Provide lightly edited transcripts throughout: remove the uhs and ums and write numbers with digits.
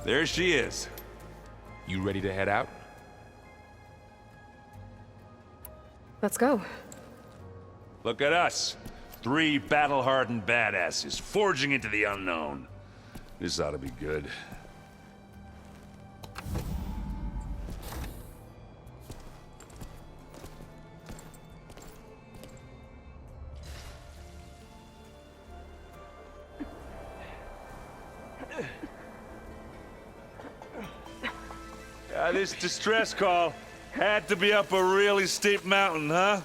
There she is. You ready to head out? Let's go. Look at us. 3 battle-hardened badasses forging into the unknown. This ought to be good. This distress call had to be up a really steep mountain, huh?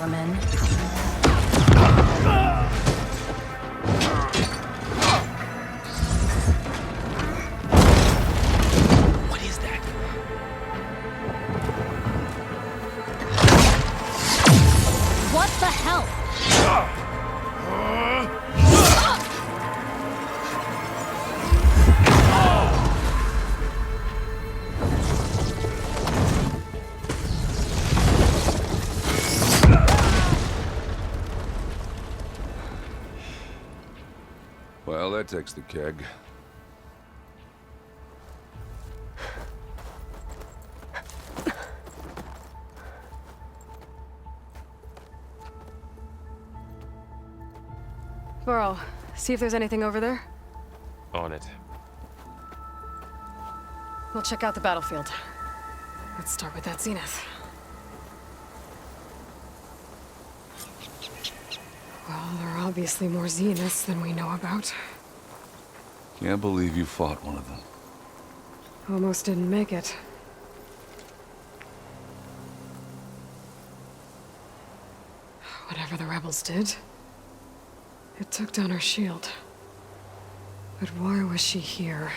Vermin. What is that? What the hell? Well, that takes the keg. Burrow, see if there's anything over there. On it. We'll check out the battlefield. Let's start with that zenith. Well, there are obviously more zeniths than we know about. Can't believe you fought one of them. Almost didn't make it. Whatever the rebels did, it took down her shield. But why was she here?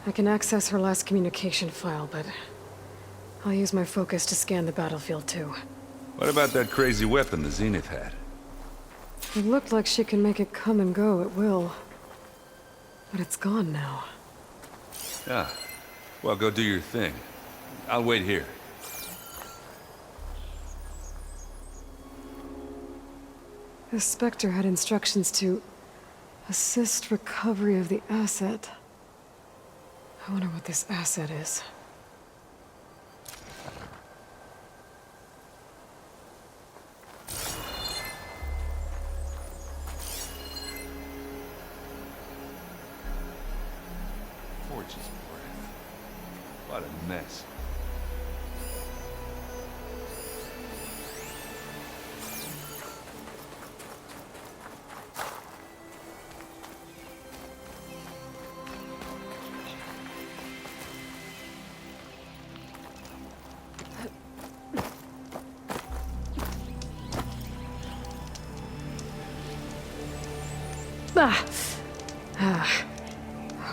I can access her last communication file, but I'll use my focus to scan the battlefield too. What about that crazy weapon the Zenith had? It looked like she can make it come and go at will. But it's gone now. Ah. Well, go do your thing. I'll wait here. The Spectre had instructions to assist recovery of the asset. I wonder what this asset is. Forge's breath. What a mess.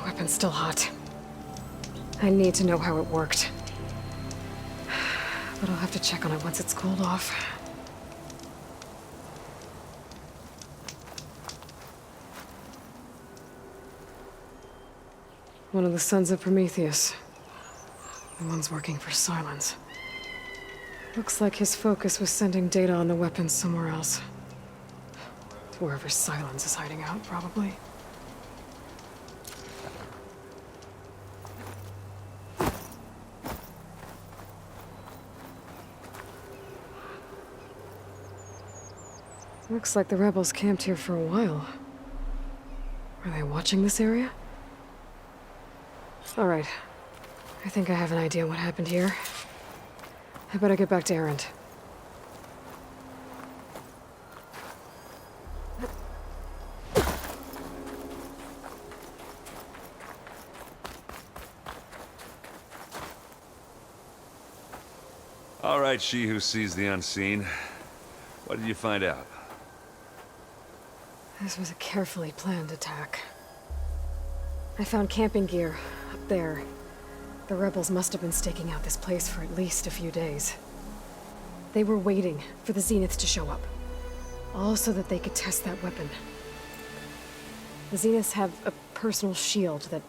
Weapon's still hot. I need to know how it worked. But I'll have to check on it once it's cooled off. One of the sons of Prometheus. The one's working for Silence. Looks like his focus was sending data on the weapons somewhere else. Wherever Silence is hiding out, probably. Looks like the rebels camped here for a while. Are they watching this area? All right. I think I have an idea what happened here. I better get back to Erend. All right, she who sees the unseen. What did you find out? This was a carefully planned attack. I found camping gear up there. The rebels must have been staking out this place for at least a few days. They were waiting for the Zeniths to show up. All so that they could test that weapon. The Zeniths have a personal shield that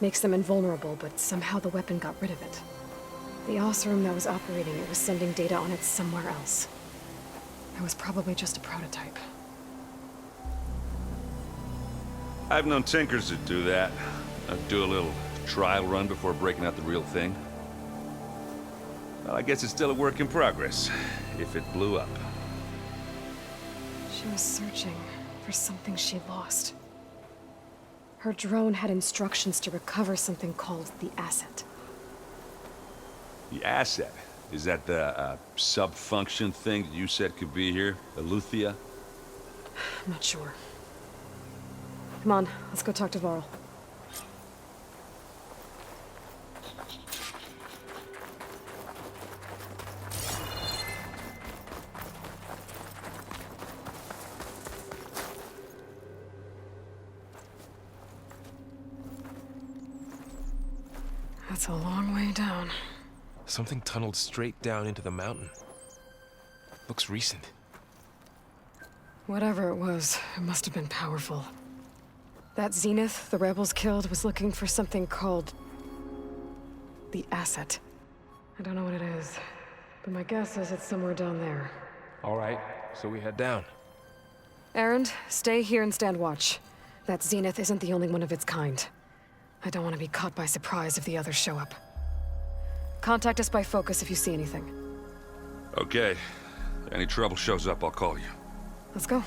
makes them invulnerable, but somehow the weapon got rid of it. The Oseram that was operating it was sending data on it somewhere else. It was probably just a prototype. I've known tinkers that do that. Do a little trial run before breaking out the real thing. Well, I guess it's still a work in progress, if it blew up. She was searching for something she lost. Her drone had instructions to recover something called the asset. The asset? Is that the sub-function thing that you said could be here? Eleuthia? I'm not sure. Come on, let's go talk to Varl. That's a long way down. Something tunneled straight down into the mountain. Looks recent. Whatever it was, it must have been powerful. That Zenith the rebels killed was looking for something called the asset. I don't know what it is, but my guess is it's somewhere down there. All right, so we head down. Erend, stay here and stand watch. That Zenith isn't the only one of its kind. I don't want to be caught by surprise if the others show up. Contact us by focus if you see anything. Okay. Any trouble shows up, I'll call you. Let's go.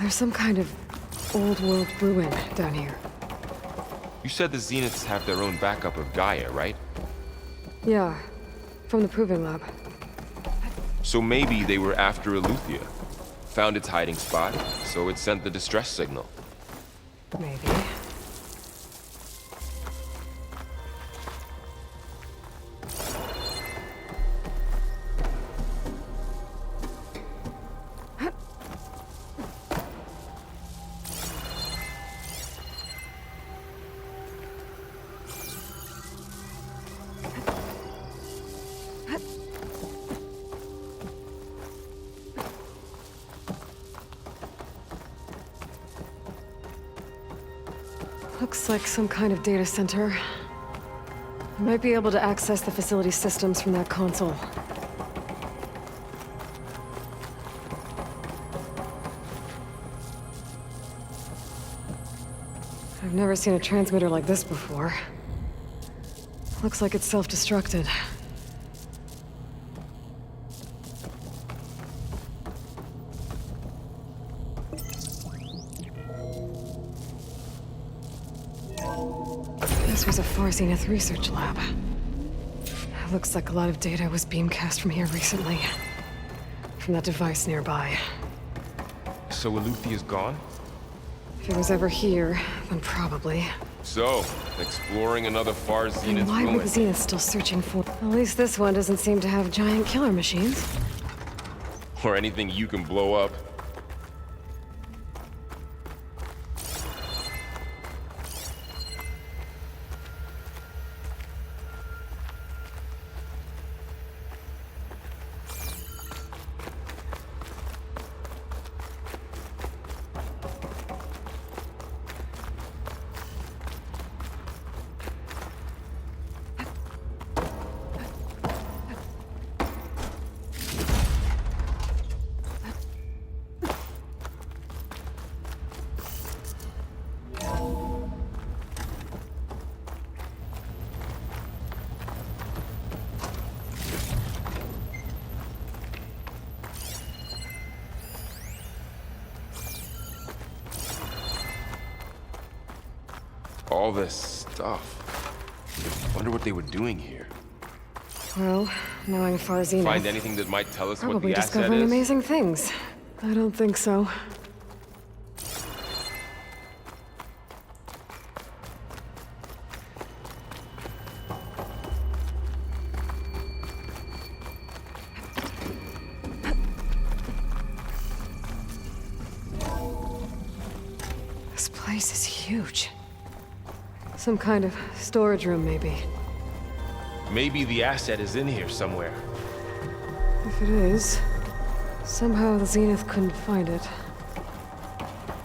There's some kind of old-world ruin down here. You said the Zeniths have their own backup of Gaia, right? Yeah, from the Proving Lab. So maybe they were after Eleuthia. Found its hiding spot, so it sent the distress signal. Maybe. Looks like some kind of data center. I might be able to access the facility systems from that console. I've never seen a transmitter like this before. Looks like it's self-destructed. This was a Far Zenith research lab. Looks like a lot of data was beamcast from here recently. From that device nearby. So Eleuthia's gone? If it was ever here, then probably. So, exploring another Far Then Zenith why were ruin. the Zeniths still searching for? At least this one doesn't seem to have giant killer machines. Or anything you can blow up. All this stuff. Wonder what they were doing here. Well, knowing Far Zenith, Find anything that might tell us what probably the asset discovering is? amazing things. I don't think so. place is huge. Some kind of storage room, maybe. Maybe the asset is in here somewhere. If it is, somehow the Zenith couldn't find it.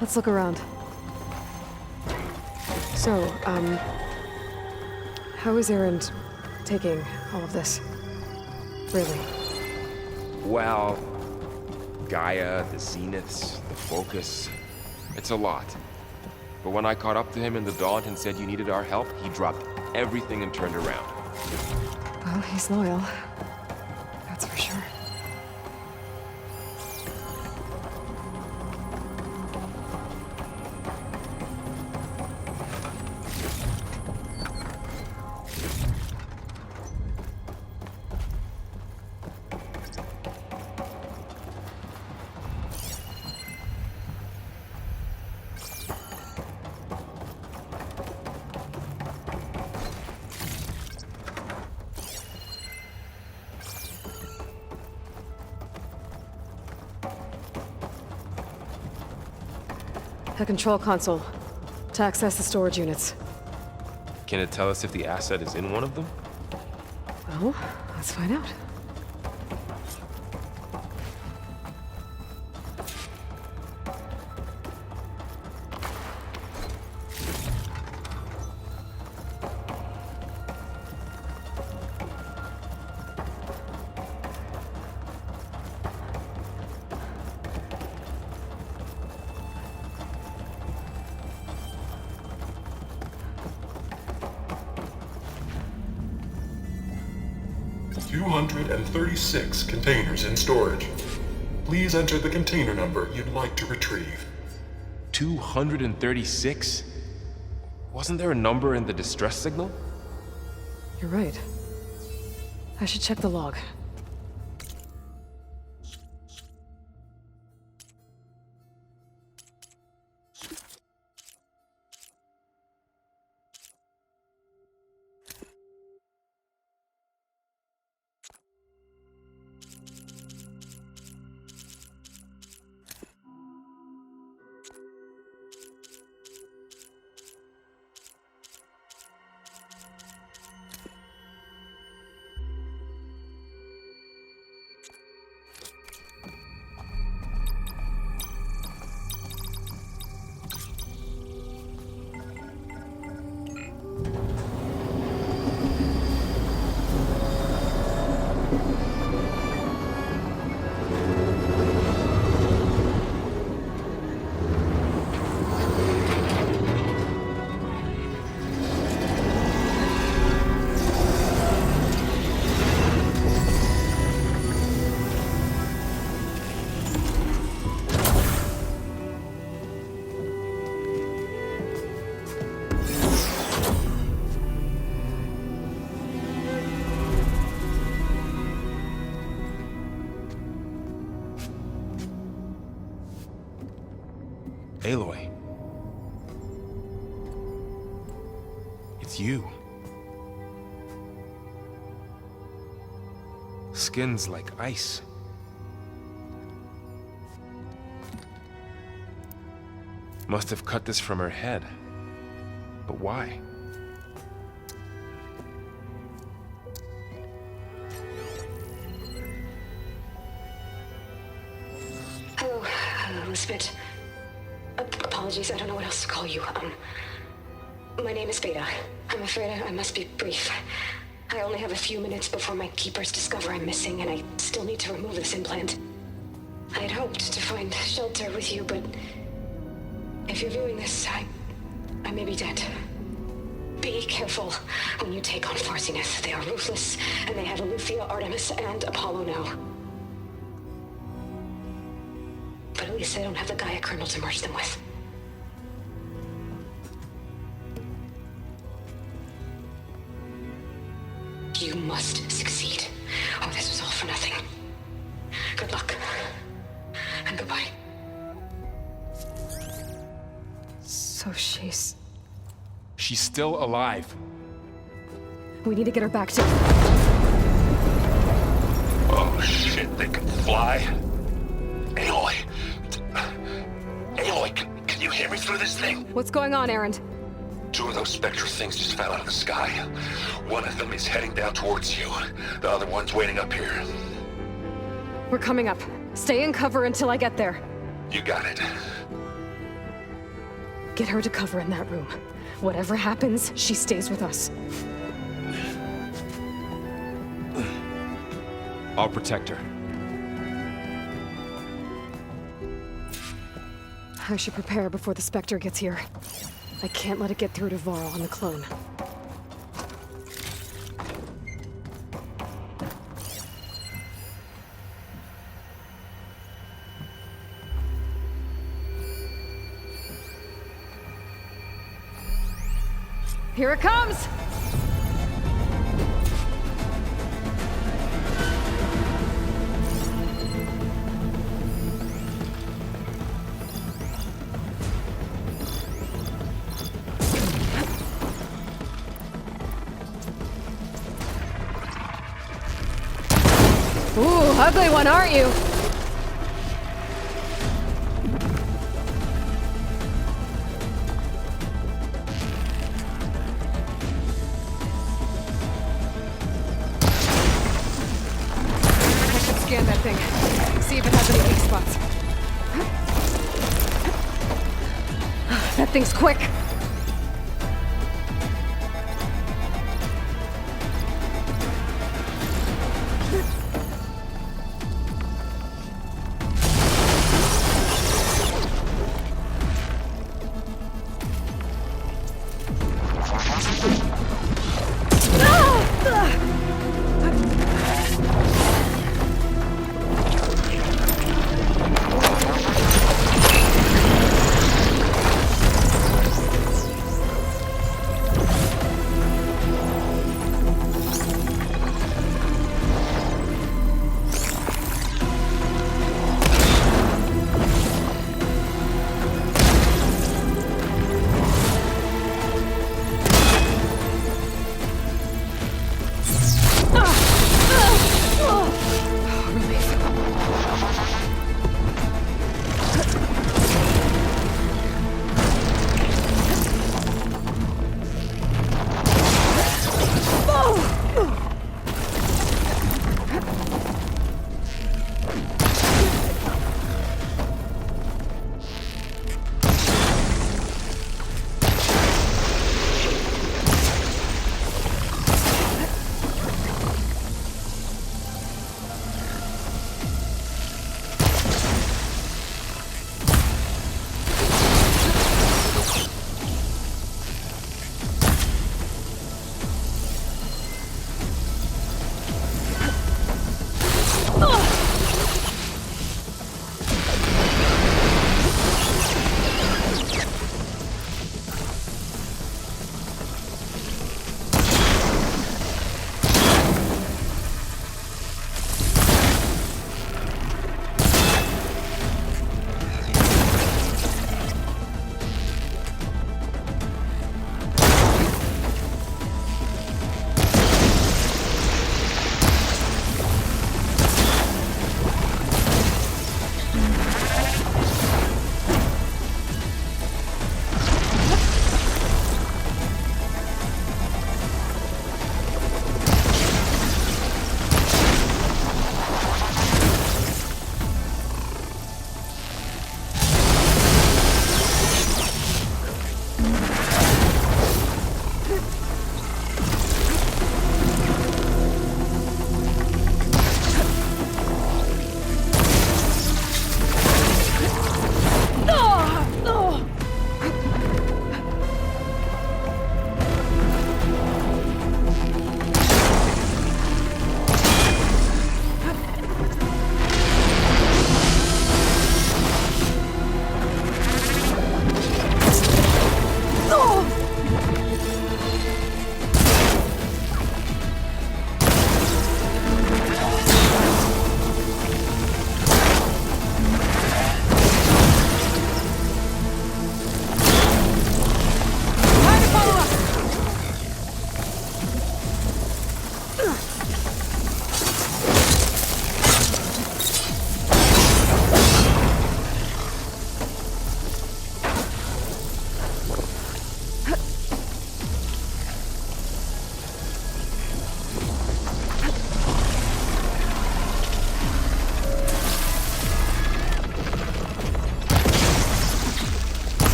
Let's look around. So, how is Erend taking all of this? Really? Well, Gaia, the Zeniths, the Focus. It's a lot. But when I caught up to him in the Daunt and said you needed our help, he dropped everything and turned around. Well, he's loyal. That's for sure. The control console. To access the storage units. Can it tell us if the asset is in one of them? Well, let's find out. "236 containers in storage. Please enter the container number you'd like to retrieve." 236? Wasn't there a number in the distress signal? You're right. I should check the log. Aloy. It's you. Skin's like ice. Must have cut this from her head. But why? Hello, Elizabeth. Apologies, I don't know what else to call you. My name is Beta. I'm afraid I must be brief. I only have a few minutes before my keepers discover I'm missing, and I still need to remove this implant. I had hoped to find shelter with you, but if you're viewing this, I may be dead. Be careful when you take on Far Zenith. They are ruthless, and they have Aletheia, Artemis, and Apollo now. But at least they don't have the Gaia kernel to merge them with. You must succeed, or this was all for nothing. Good luck. And goodbye. So she's still alive. We need to get her back to... Oh shit, they can fly? Aloy. Aloy, can you you hear me through this thing? What's going on, Erend? 2 of those spectral things just fell out of the sky. One of them is heading down towards you. The other one's waiting up here. We're coming up. Stay in cover until I get there. You got it. Get her to cover in that room. Whatever happens, she stays with us. I'll protect her. I should prepare before the Spectre gets here. I can't let it get through to Varl and the clone. Here it comes! Ooh, ugly one, aren't you? I should scan that thing. See if it has any weak spots. That thing's quick.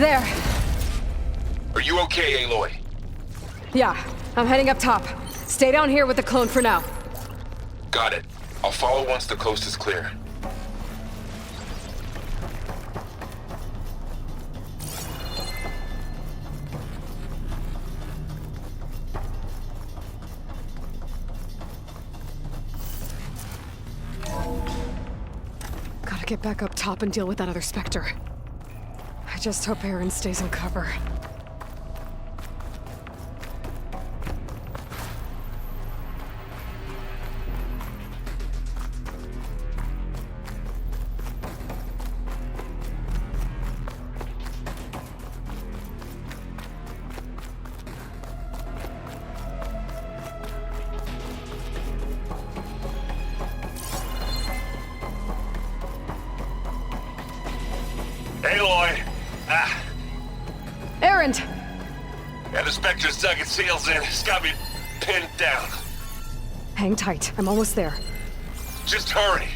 There. Are you okay, Aloy? Yeah, I'm heading up top. Stay down here with the clone for now. Got it. I'll follow once the coast is clear. Gotta get back up top and deal with that other Spectre. I just hope Aaron stays in cover. Aloy! Ah, Aaron! yeah, the Spectre's dug its heels in. It's got me pinned down. Hang tight, I'm almost there. Just hurry.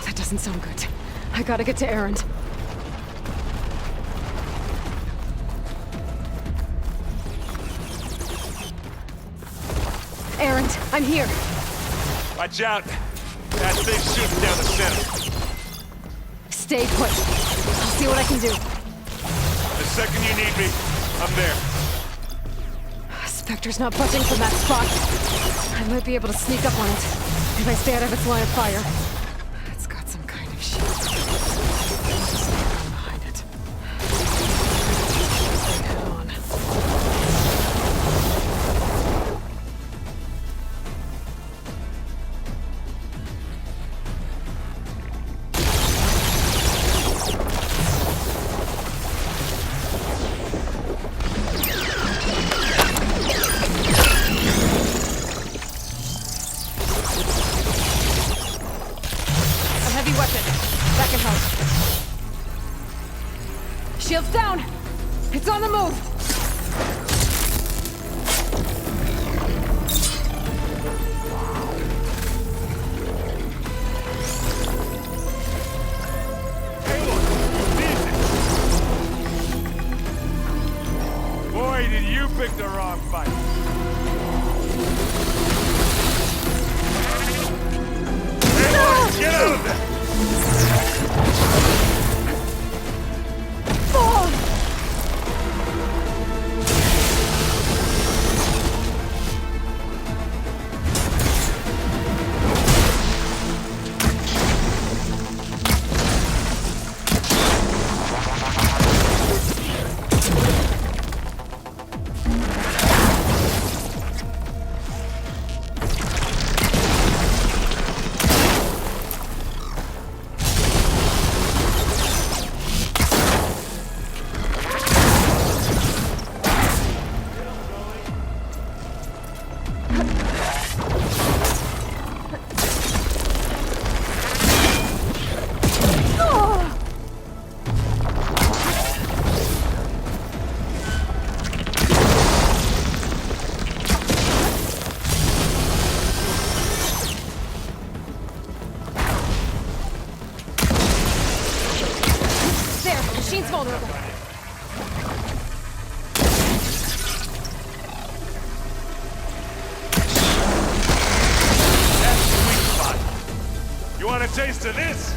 That doesn't sound good. I gotta get to Aaron. Aaron, I'm here. Watch out! That thing's shooting down the center. Stay put. I'll see what I can do. The second you need me, I'm there. Spectre's not budging from that spot. I might be able to sneak up on it if I stay out of its line of fire. It's got some kind of shield. Behind it. Head on. A heavy weapon. That can help. Shield's down! It's on the move! Boy, did you pick the wrong fight. Hey, get out of there! There, machine's vulnerable. That's the weak spot. You want a taste of this?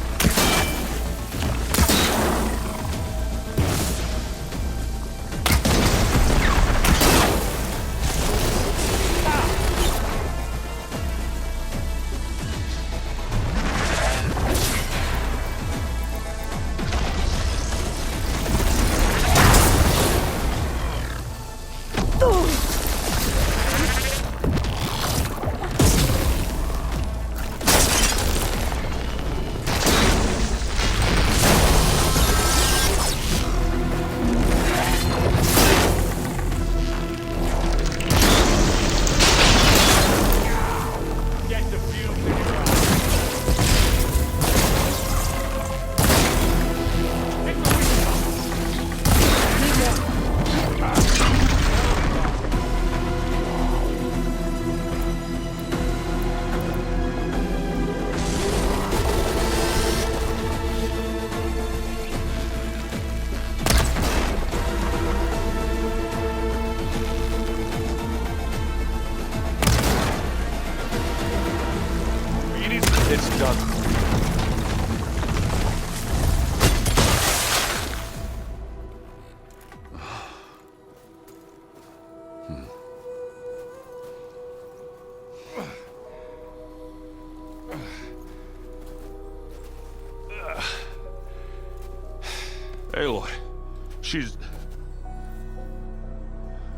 She's...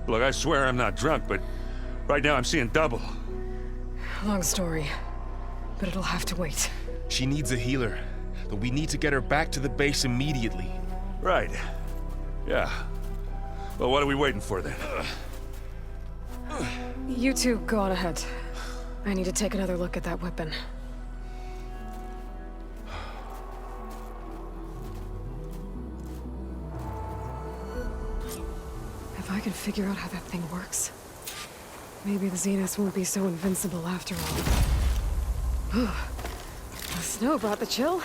Look, I swear I'm not drunk, but right now I'm seeing double. Long story, but it'll have to wait. She needs a healer, but we need to get her back to the base immediately. Right. Yeah. Well, what are we waiting for then? You two go on ahead. I need to take another look at that weapon. If I can figure out how that thing works, maybe the Zeniths won't be so invincible after all. The snow brought the chill.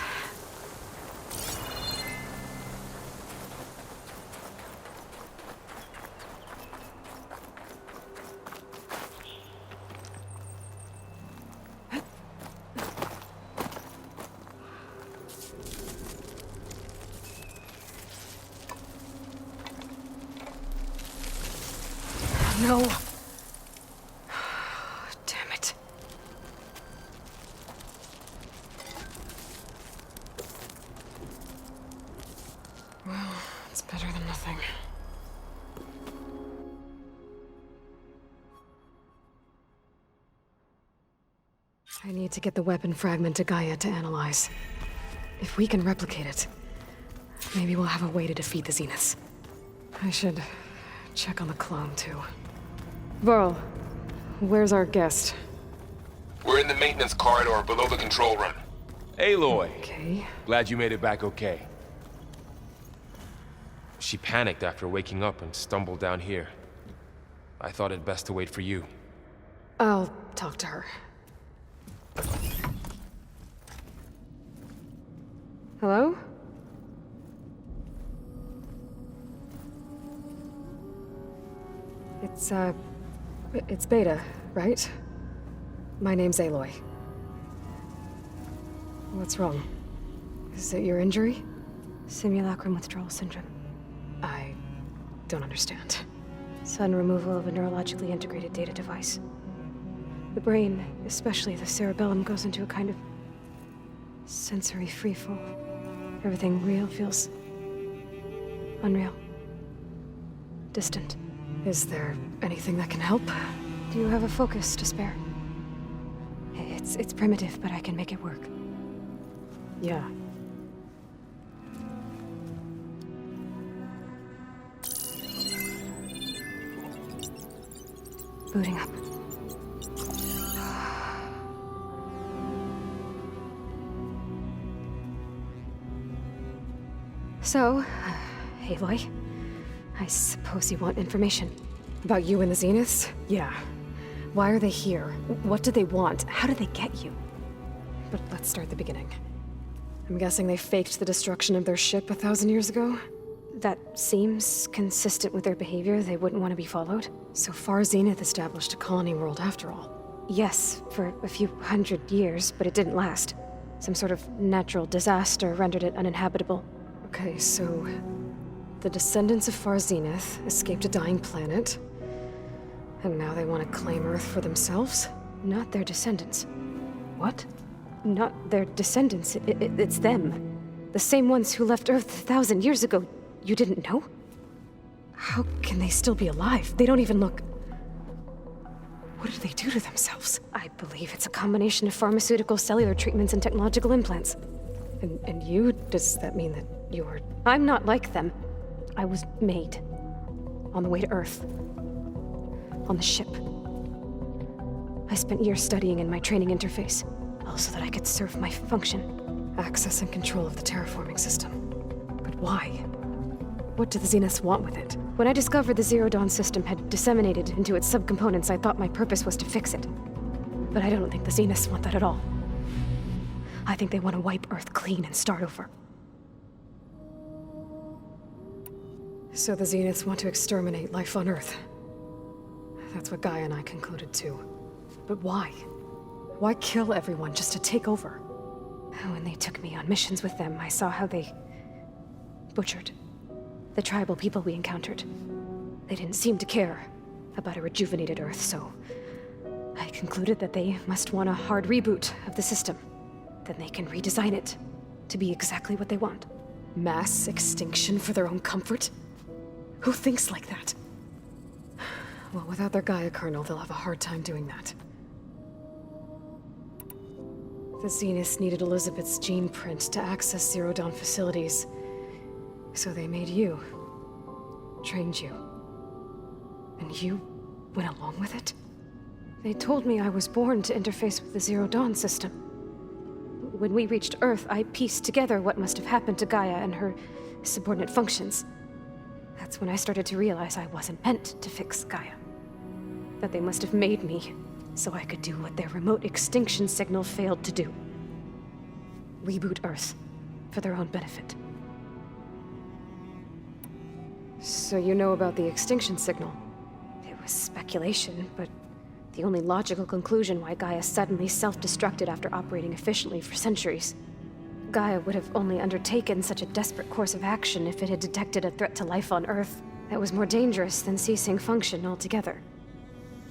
No. Damn it. Well, it's better than nothing. I need to get the weapon fragment to Gaia to analyze. If we can replicate it, maybe we'll have a way to defeat the Zeniths. I should check on the clone, too. Varl, where's our guest? We're in the maintenance corridor below the control room. Aloy, Okay. glad you made it back okay. She panicked after waking up and stumbled down here. I thought it best to wait for you. I'll talk to her. Hello? It's Beta, right? My name's Aloy. What's wrong? Is it your injury? Simulacrum withdrawal syndrome. I don't understand. Sudden removal of a neurologically integrated data device. The brain, especially the cerebellum, goes into a kind of sensory freefall. Everything real feels unreal. Distant. Is there anything that can help? Do you have a focus to spare? It's primitive, but I can make it work. Yeah. Booting up. So, Aloy, I suppose you want information. About you and the Zeniths? Yeah. Why are they here? What do they want? How did they get you? But let's start at the beginning. I'm guessing they faked the destruction of their ship 1,000 years ago? That seems consistent with their behavior. They wouldn't want to be followed. So far, Zenith established a colony world after all. Yes, for a few hundred years, but it didn't last. Some sort of natural disaster rendered it uninhabitable. Okay, so the descendants of Far Zenith escaped a dying planet, and now they want to claim Earth for themselves? Not their descendants. What? Not their descendants. It's them. The same ones who left Earth 1,000 years ago. You didn't know? How can they still be alive? They don't even look... What did they do to themselves? I believe it's a combination of pharmaceutical, cellular treatments, and technological implants. And you? Does that mean that you're... I'm not like them. I was made. On the way to Earth. On the ship. I spent years studying in my training interface, all so that I could serve my function. Access and control of the terraforming system. But why? What do the Zeniths want with it? When I discovered the Zero Dawn system had disseminated into its subcomponents, I thought my purpose was to fix it. But I don't think the Zeniths want that at all. I think they want to wipe Earth clean and start over. So the Zeniths want to exterminate life on Earth. That's what Gaia and I concluded too. But why? Why kill everyone just to take over? When they took me on missions with them, I saw how they butchered the tribal people we encountered. They didn't seem to care about a rejuvenated Earth, so I concluded that they must want a hard reboot of the system. Then they can redesign it to be exactly what they want. Mass extinction for their own comfort? Who thinks like that? Well, without their Gaia kernel, they'll have a hard time doing that. The Zeniths needed Elizabeth's gene print to access Zero Dawn facilities. So they made you. Trained you. And you went along with it? They told me I was born to interface with the Zero Dawn system. When we reached Earth, I pieced together what must have happened to Gaia and her subordinate functions. That's when I started to realize I wasn't meant to fix Gaia. That they must have made me so I could do what their remote extinction signal failed to do. Reboot Earth, for their own benefit. So you know about the extinction signal? It was speculation, but the only logical conclusion why Gaia suddenly self-destructed after operating efficiently for centuries. Gaia would have only undertaken such a desperate course of action if it had detected a threat to life on Earth that was more dangerous than ceasing function altogether.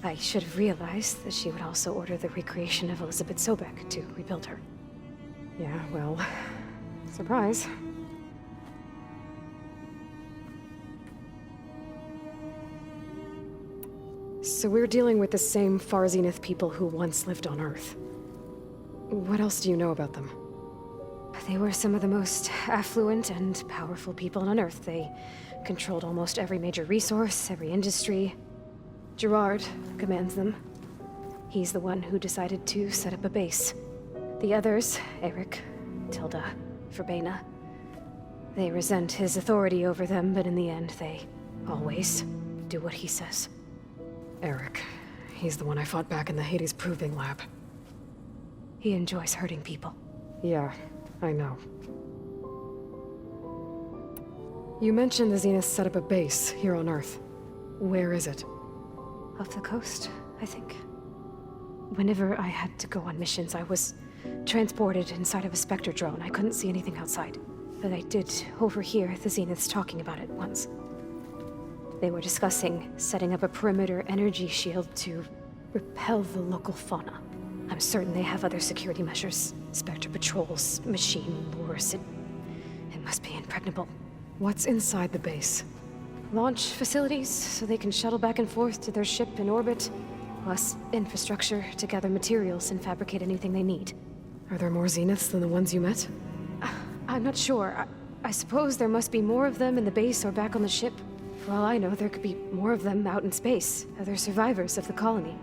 I should have realized that she would also order the recreation of Elizabeth Sobek to rebuild her. Yeah, well, surprise. So we're dealing with the same Far Zenith people who once lived on Earth. What else do you know about them? They were some of the most affluent and powerful people on Earth. They controlled almost every major resource, every industry. Gerard commands them. He's the one who decided to set up a base. The others, Eric, Tilda, Verbena, they resent his authority over them, but in the end, they always do what he says. Eric. He's the one I fought back in the Hades Proving Lab. He enjoys hurting people. Yeah, I know. You mentioned the Zeniths set up a base here on Earth. Where is it? Off the coast, I think. Whenever I had to go on missions, I was transported inside of a Spectre drone. I couldn't see anything outside. But I did overhear the Zeniths talking about it once. They were discussing setting up a perimeter energy shield to repel the local fauna. I'm certain they have other security measures. Spectre patrols, machine lures. It must be impregnable. What's inside the base? Launch facilities, so they can shuttle back and forth to their ship in orbit. Plus infrastructure to gather materials and fabricate anything they need. Are there more Zeniths than the ones you met? I'm not sure. I suppose there must be more of them in the base or back on the ship. For all I know, there could be more of them out in space, other survivors of the colony.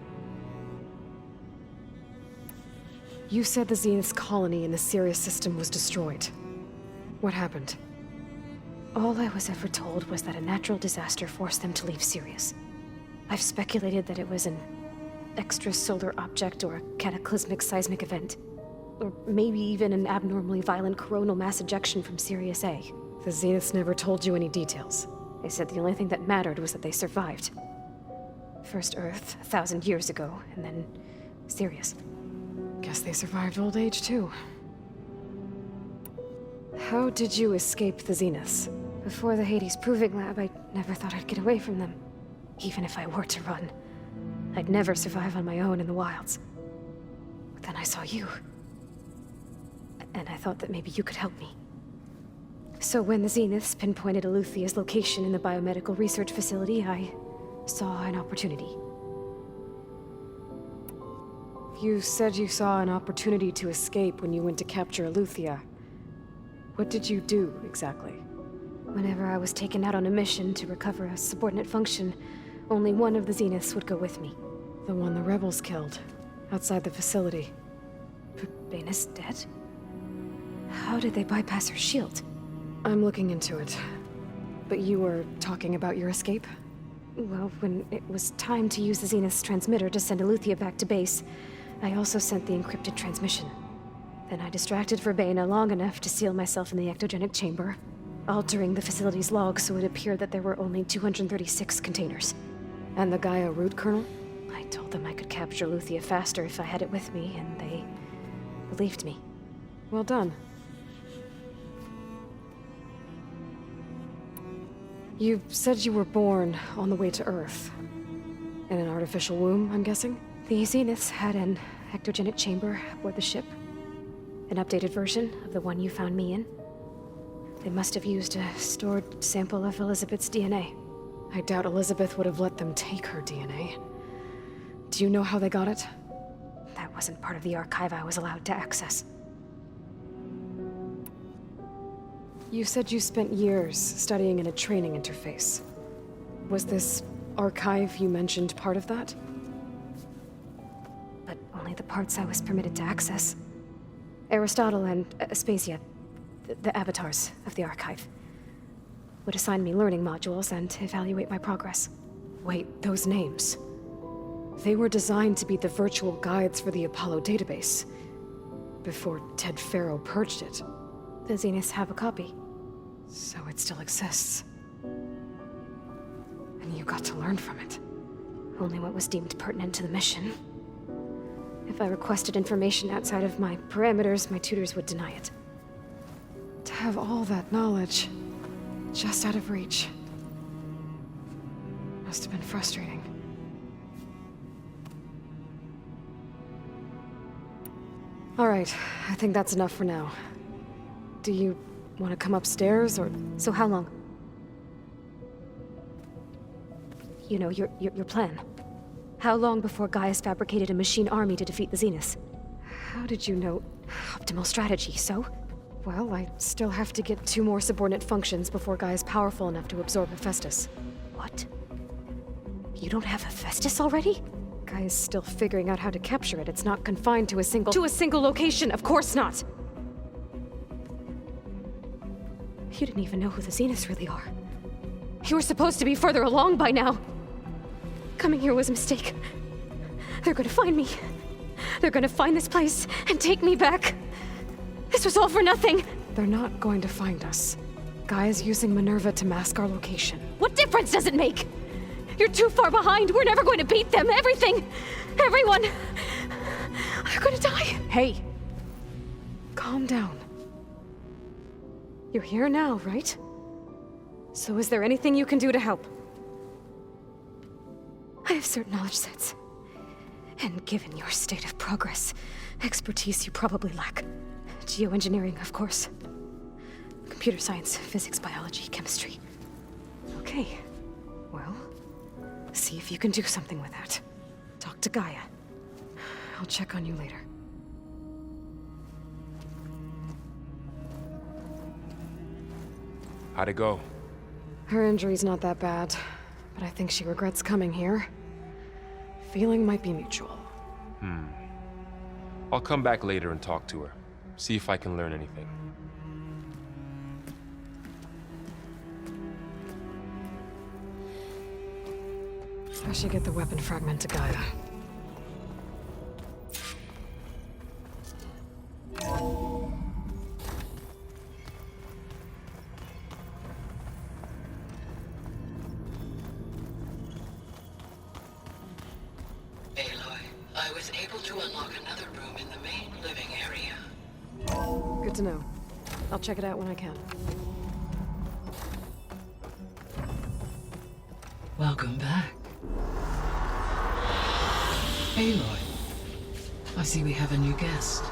You said the Zenith's colony in the Sirius system was destroyed. What happened? All I was ever told was that a natural disaster forced them to leave Sirius. I've speculated that it was an extrasolar object or a cataclysmic seismic event. Or maybe even an abnormally violent coronal mass ejection from Sirius A. The Zeniths never told you any details. They said the only thing that mattered was that they survived. First Earth, 1,000 years ago, and then Sirius. Guess they survived old age, too. How did you escape the Zeniths? Before the Hades Proving Lab, I never thought I'd get away from them. Even if I were to run, I'd never survive on my own in the wilds. But then I saw you. And I thought that maybe you could help me. So when the Zeniths pinpointed Eluthia's location in the biomedical research facility, I saw an opportunity. You said you saw an opportunity to escape when you went to capture Eluthia. What did you do, exactly? Whenever I was taken out on a mission to recover a subordinate function, only one of the Zeniths would go with me. The one the rebels killed, outside the facility. Baina's dead? How did they bypass her shield? I'm looking into it. But you were talking about your escape? Well, when it was time to use the Zenith's transmitter to send Eluthia back to base, I also sent the encrypted transmission. Then I distracted Verbena long enough to seal myself in the ectogenic chamber, altering the facility's log so it appeared that there were only 236 containers. And the Gaia root kernel? I told them I could capture Eluthia faster if I had it with me, and they believed me. Well done. You said you were born on the way to Earth. In an artificial womb, I'm guessing? The Zeniths had an ectogenic chamber aboard the ship. An updated version of the one you found me in. They must have used a stored sample of Elizabeth's DNA. I doubt Elizabeth would have let them take her DNA. Do you know how they got it? That wasn't part of the archive I was allowed to access. You said you spent years studying in a training interface. Was this archive you mentioned part of that? But only the parts I was permitted to access. Aristotle and Aspasia, the avatars of the archive, would assign me learning modules and evaluate my progress. Wait, those names. They were designed to be the virtual guides for the Apollo database, before Ted Faro purged it. The Zeniths have a copy. So it still exists. And you got to learn from it. Only what was deemed pertinent to the mission. If I requested information outside of my parameters, my tutors would deny it. To have all that knowledge, just out of reach. Must have been frustrating. All right, I think that's enough for now. Do you want to come upstairs, or...? So how long? You know, your plan. How long before Gaius fabricated a machine army to defeat the Zeniths? How did you know? Optimal strategy, so? Well, I still have to get 2 more subordinate functions before Guy is powerful enough to absorb Hephaestus. What? You don't have Hephaestus already? Guy is still figuring out how to capture it. It's not confined to a single location, of course not! You didn't even know who the Zeniths really are. You were supposed to be further along by now! Coming here was a mistake. They're gonna find me. They're gonna find this place and take me back. This was all for nothing. They're not going to find us. Guy is using Minerva to mask our location. What difference does it make? You're too far behind. We're never going to beat them. Everything. Everyone. They're gonna die. Hey. Calm down. You're here now, right? So is there anything you can do to help? I have certain knowledge sets. And given your state of progress, expertise you probably lack. Geoengineering, of course. Computer science, physics, biology, chemistry. Okay. Well, see if you can do something with that. Talk to Gaia. I'll check on you later. How'd it go? Her injury's not that bad, but I think she regrets coming here. Feeling might be mutual. I'll come back later and talk to her. See if I can learn anything. I should get the weapon fragment to Gaia. Aloy, I was able to unlock another room in the main living area. Good to know. I'll check it out when I can. Welcome back. Aloy, I see we have a new guest.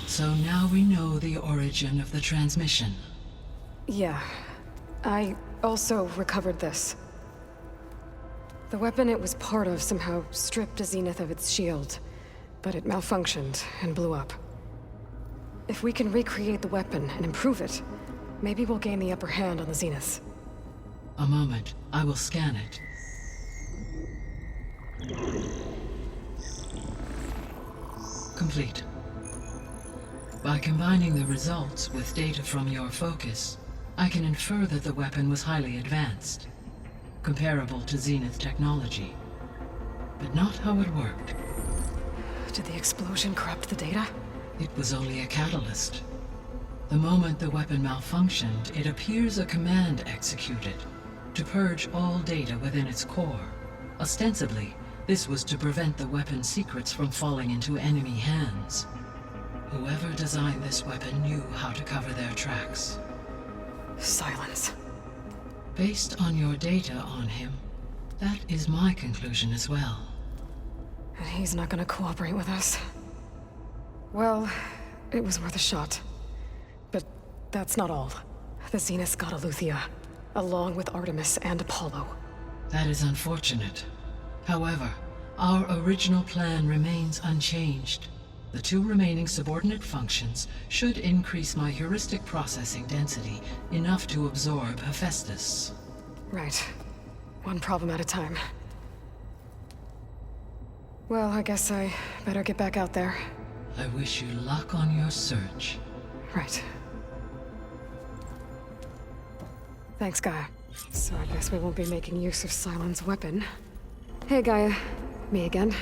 So now we know the origin of the transmission. Yeah. I also recovered this. The weapon it was part of somehow stripped a Zenith of its shield, but it malfunctioned and blew up. If we can recreate the weapon and improve it, maybe we'll gain the upper hand on the Zeniths. A moment, I will scan it. Complete. By combining the results with data from your focus, I can infer that the weapon was highly advanced, comparable to Zenith technology, but not how it worked. Did the explosion corrupt the data? It was only a catalyst. The moment the weapon malfunctioned, it appears a command executed to purge all data within its core. Ostensibly, this was to prevent the weapon's secrets from falling into enemy hands. Whoever designed this weapon knew how to cover their tracks. Silence. Based on your data on him, that is my conclusion as well. And he's not gonna cooperate with us. Well, it was worth a shot. But that's not all. The Zeniths got Aletheia. along with Artemis and Apollo. That is unfortunate. However, our original plan remains unchanged. The 2 remaining subordinate functions should increase my heuristic processing density enough to absorb Hephaestus. Right. One problem at a time. Well, I guess I better get back out there. I wish you luck on your search. Right. Thanks, Gaia. So I guess we won't be making use of Sylens' weapon. Hey, Gaia. Me again.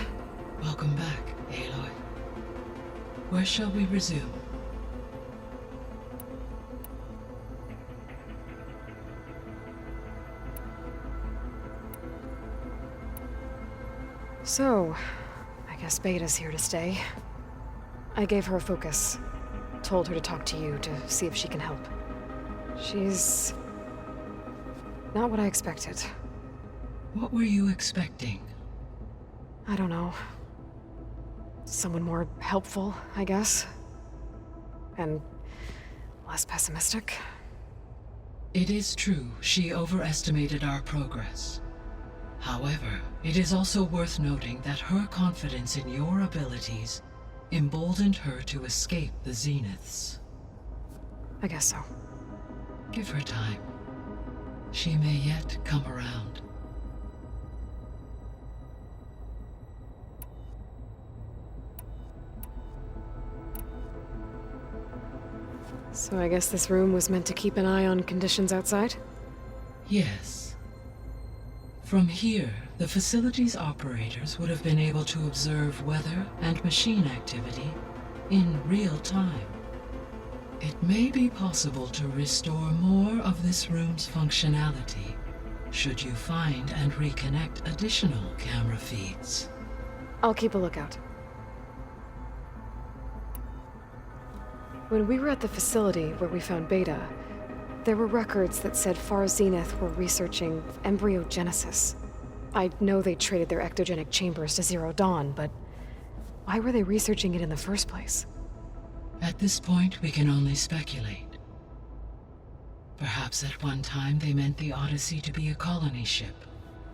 Welcome back, Aloy. Where shall we resume? So, I guess Beta's here to stay. I gave her a focus. Told her to talk to you to see if she can help. She's not what I expected. What were you expecting? I don't know. Someone more helpful, I guess. And less pessimistic. It is true she overestimated our progress. However, it is also worth noting that her confidence in your abilities emboldened her to escape the Zeniths. I guess so. Give her time. She may yet come around. So I guess this room was meant to keep an eye on conditions outside? Yes. From here, the facility's operators would have been able to observe weather and machine activity in real time. It may be possible to restore more of this room's functionality should you find and reconnect additional camera feeds. I'll keep a lookout. When we were at the facility where we found Beta, there were records that said Far Zenith were researching embryogenesis. I know they traded their ectogenic chambers to Zero Dawn, but why were they researching it in the first place? At this point, we can only speculate. Perhaps at one time they meant the Odyssey to be a colony ship,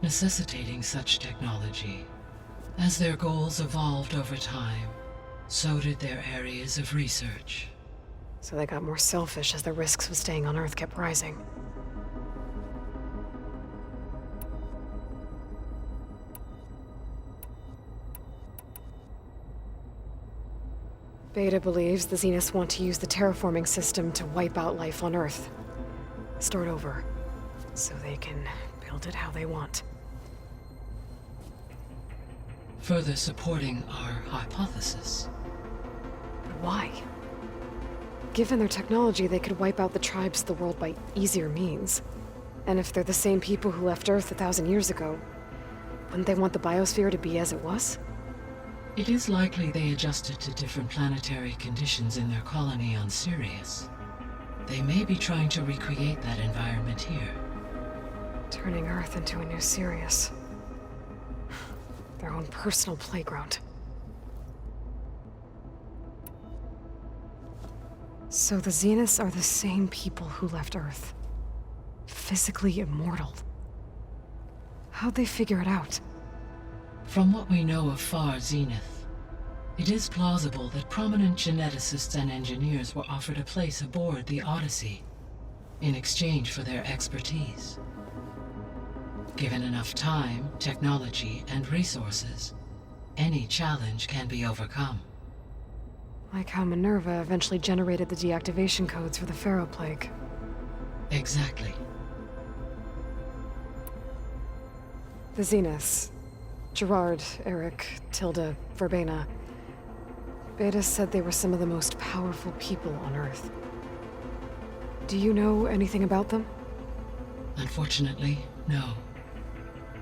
necessitating such technology. As their goals evolved over time, so did their areas of research. So they got more selfish as the risks of staying on Earth kept rising. Beta believes the Zeniths want to use the terraforming system to wipe out life on Earth. Start over, so they can build it how they want. Further supporting our hypothesis. But why? Given their technology, they could wipe out the tribes of the world by easier means. And if they're the same people who left Earth 1,000 years ago, wouldn't they want the biosphere to be as it was? It is likely they adjusted to different planetary conditions in their colony on Sirius. They may be trying to recreate that environment here. Turning Earth into a new Sirius. Their own personal playground. So the Zeniths are the same people who left Earth. Physically immortal. How'd they figure it out? From what we know of Far Zenith, it is plausible that prominent geneticists and engineers were offered a place aboard the Odyssey in exchange for their expertise. Given enough time, technology, and resources, any challenge can be overcome. Like how Minerva eventually generated the deactivation codes for the Pharaoh Plague. Exactly. The Zeniths. Gerard, Eric, Tilda, Verbena. Beta said they were some of the most powerful people on Earth. Do you know anything about them? Unfortunately, no.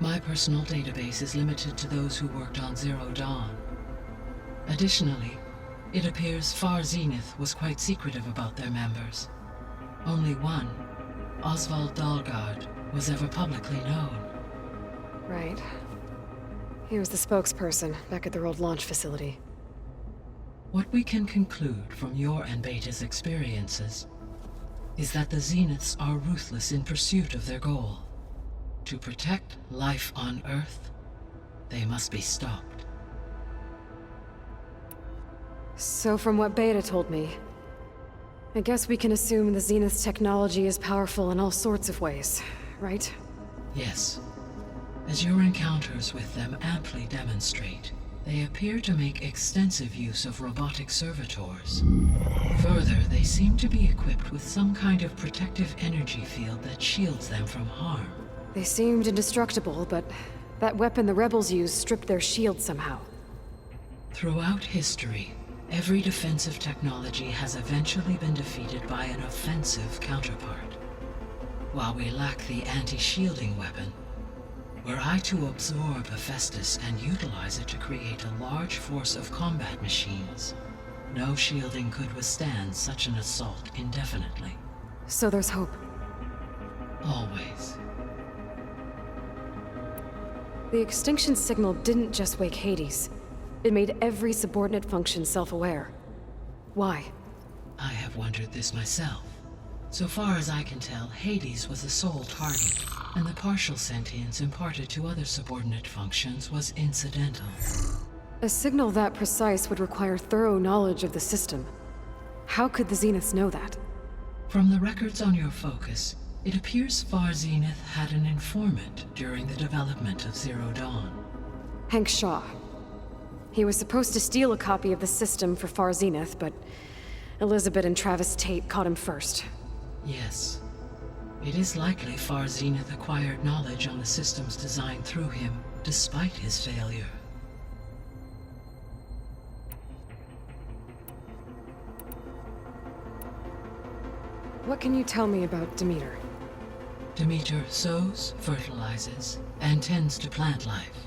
My personal database is limited to those who worked on Zero Dawn. Additionally, it appears Far Zenith was quite secretive about their members. Only one, Oswald Dahlgard, was ever publicly known. Right. He was the spokesperson back at their old launch facility. What we can conclude from your and Beta's experiences is that the Zeniths are ruthless in pursuit of their goal. To protect life on Earth, they must be stopped. So from what Beta told me, I guess we can assume the Zenith's technology is powerful in all sorts of ways, right? Yes. As your encounters with them amply demonstrate, they appear to make extensive use of robotic servitors. Further, they seem to be equipped with some kind of protective energy field that shields them from harm. They seemed indestructible, but that weapon the rebels used stripped their shield somehow. Throughout history, every defensive technology has eventually been defeated by an offensive counterpart. While we lack the anti-shielding weapon, were I to absorb Hephaestus and utilize it to create a large force of combat machines, no shielding could withstand such an assault indefinitely. So there's hope. Always. The extinction signal didn't just wake Hades. It made every subordinate function self-aware. Why? I have wondered this myself. So far as I can tell, Hades was the sole target, and the partial sentience imparted to other subordinate functions was incidental. A signal that precise would require thorough knowledge of the system. How could the Zeniths know that? From the records on your focus, it appears Far Zenith had an informant during the development of Zero Dawn. Hank Shaw. He was supposed to steal a copy of the system for Far Zenith, but Elizabeth and Travis Tate caught him first. Yes. It is likely Far Zenith acquired knowledge on the systems designed through him, despite his failure. What can you tell me about Demeter? Demeter sows, fertilizes, and tends to plant life.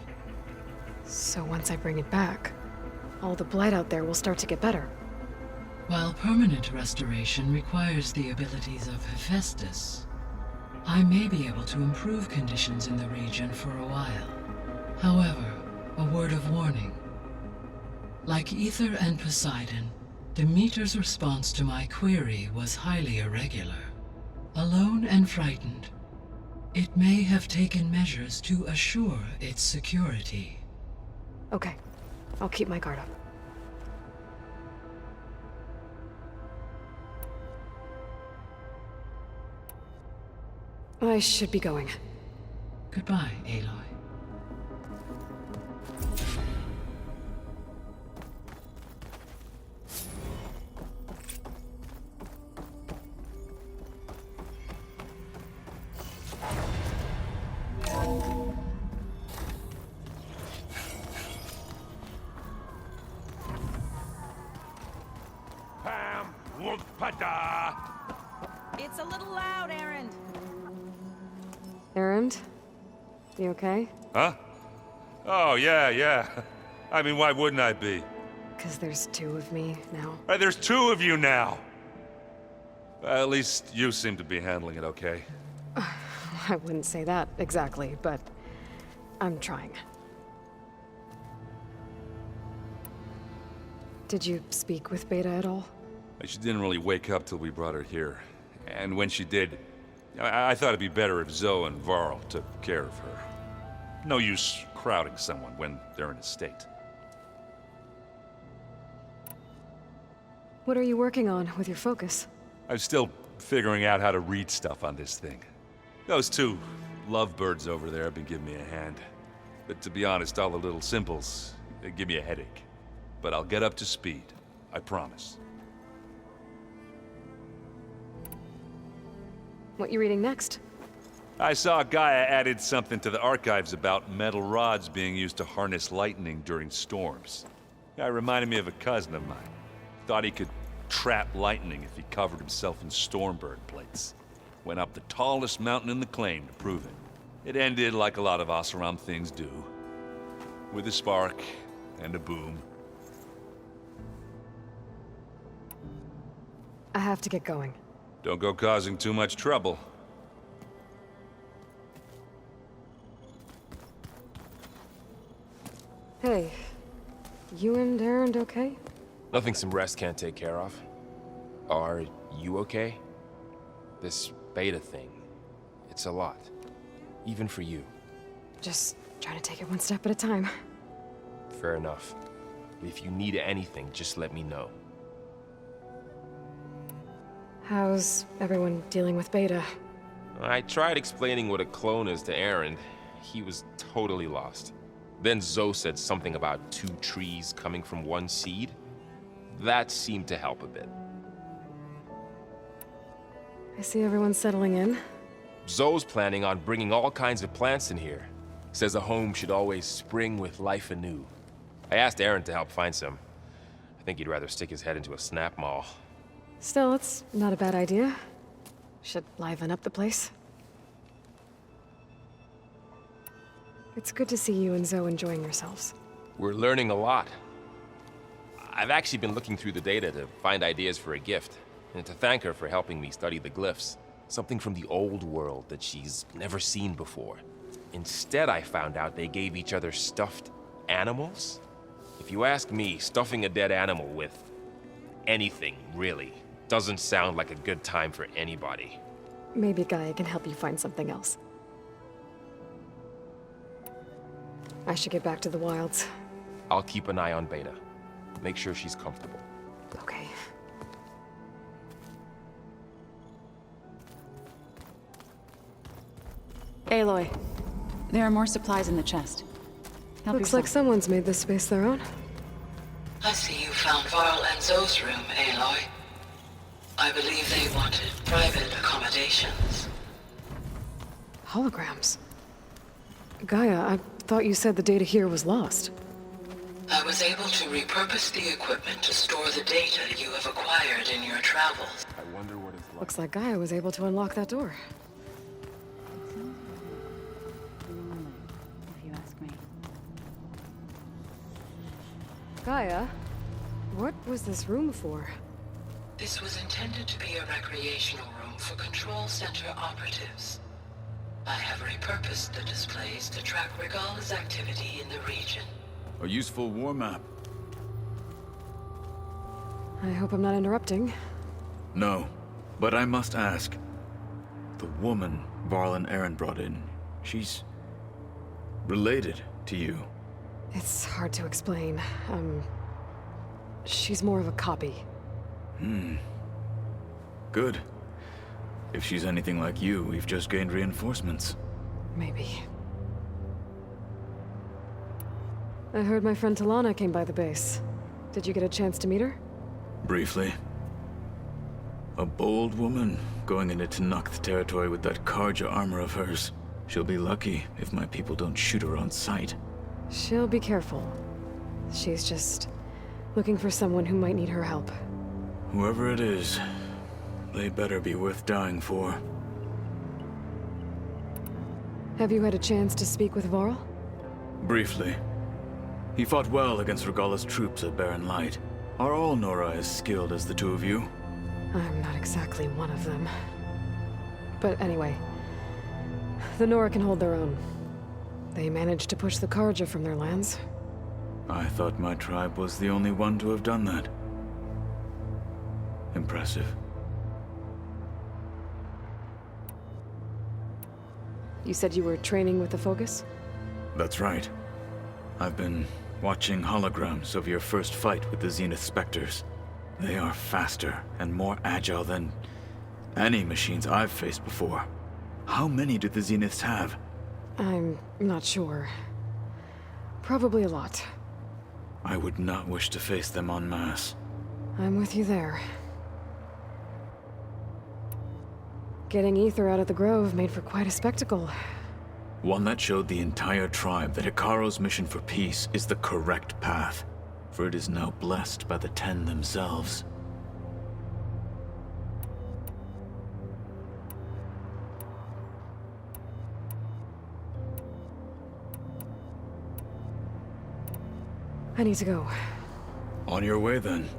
So once I bring it back, all the blight out there will start to get better. While permanent restoration requires the abilities of Hephaestus, I may be able to improve conditions in the region for a while. However, a word of warning. Like Ether and Poseidon, Demeter's response to my query was highly irregular. Alone and frightened, it may have taken measures to assure its security. Okay, I'll keep my guard up. I should be going. Goodbye, Aloy. Pam, whoop-pada! It's a little loud, Erend. Erend? You okay? Huh? Oh, yeah. I mean, why wouldn't I be? 'Cause there's two of me now. Right, there's two of you now! At least you seem to be handling it okay. I wouldn't say that exactly, but I'm trying. Did you speak with Beta at all? She didn't really wake up till we brought her here. And when she did, I thought it'd be better if Zoe and Varl took care of her. No use crowding someone when they're in a state. What are you working on with your focus? I'm still figuring out how to read stuff on this thing. Those two lovebirds over there have been giving me a hand. But to be honest, all the little symbols, they give me a headache. But I'll get up to speed. I promise. What you reading next? I saw Gaia added something to the archives about metal rods being used to harness lightning during storms. Guy reminded me of a cousin of mine. Thought he could trap lightning if he covered himself in Stormbird plates. Went up the tallest mountain in the claim to prove it. It ended like a lot of Oseram things do. With a spark and a boom. I have to get going. Don't go causing too much trouble. Hey, you and Erend okay? Nothing some rest can't take care of. Are you okay? This beta thing, it's a lot. Even for you. Just trying to take it one step at a time. Fair enough. If you need anything, just let me know. How's everyone dealing with Beta? I tried explaining what a clone is to Aaron. He was totally lost. Then Zoe said something about 2 trees coming from 1 seed. That seemed to help a bit. I see everyone settling in. Zoe's planning on bringing all kinds of plants in here. Says a home should always spring with life anew. I asked Aaron to help find some. I think he'd rather stick his head into a snap mall. Still, it's not a bad idea. Should liven up the place. It's good to see you and Zoe enjoying yourselves. We're learning a lot. I've actually been looking through the data to find ideas for a gift, and to thank her for helping me study the glyphs. Something from the old world that she's never seen before. Instead, I found out they gave each other stuffed animals. If you ask me, stuffing a dead animal with anything, really, doesn't sound like a good time for anybody. Maybe Gaia can help you find something else. I should get back to the wilds. I'll keep an eye on Beta. Make sure she's comfortable. Okay. Aloy, there are more supplies in the chest. Help Looks yourself. like someone's made this space their own. I see you found Varl and Zoe's room, Aloy. I believe they wanted private accommodations. Holograms. Gaia, I thought you said the data here was lost. I was able to repurpose the equipment to store the data you have acquired in your travels. I wonder what it's like. Looks like Gaia was able to unlock that door. If you ask me. Gaia, what was this room for? This was intended to be a recreational room for Control Center operatives. I have repurposed the displays to track Regala's activity in the region. A useful war map. I hope I'm not interrupting. No, but I must ask. The woman Varl and Aaron brought in, she's related to you. It's hard to explain. She's more of a copy. Good. If she's anything like you, we've just gained reinforcements. Maybe. I heard my friend Talana came by the base. Did you get a chance to meet her? Briefly. A bold woman going into Tanakh territory with that Karja armor of hers. She'll be lucky if my people don't shoot her on sight. She'll be careful. She's just looking for someone who might need her help. Whoever it is, they better be worth dying for. Have you had a chance to speak with Varl? Briefly. He fought well against Regala's troops at Barren Light. Are all Nora as skilled as the two of you? I'm not exactly one of them. But anyway, the Nora can hold their own. They managed to push the Karja from their lands. I thought my tribe was the only one to have done that. Impressive. You said you were training with the Focus? That's right. I've been watching holograms of your first fight with the Zenith Spectres. They are faster and more agile than any machines I've faced before. How many do the Zeniths have? I'm not sure. Probably a lot. I would not wish to face them en masse. I'm with you there. Getting Ether out of the Grove made for quite a spectacle. One that showed the entire tribe that Hikaro's mission for peace is the correct path, for it is now blessed by the Ten themselves. I need to go. On your way then.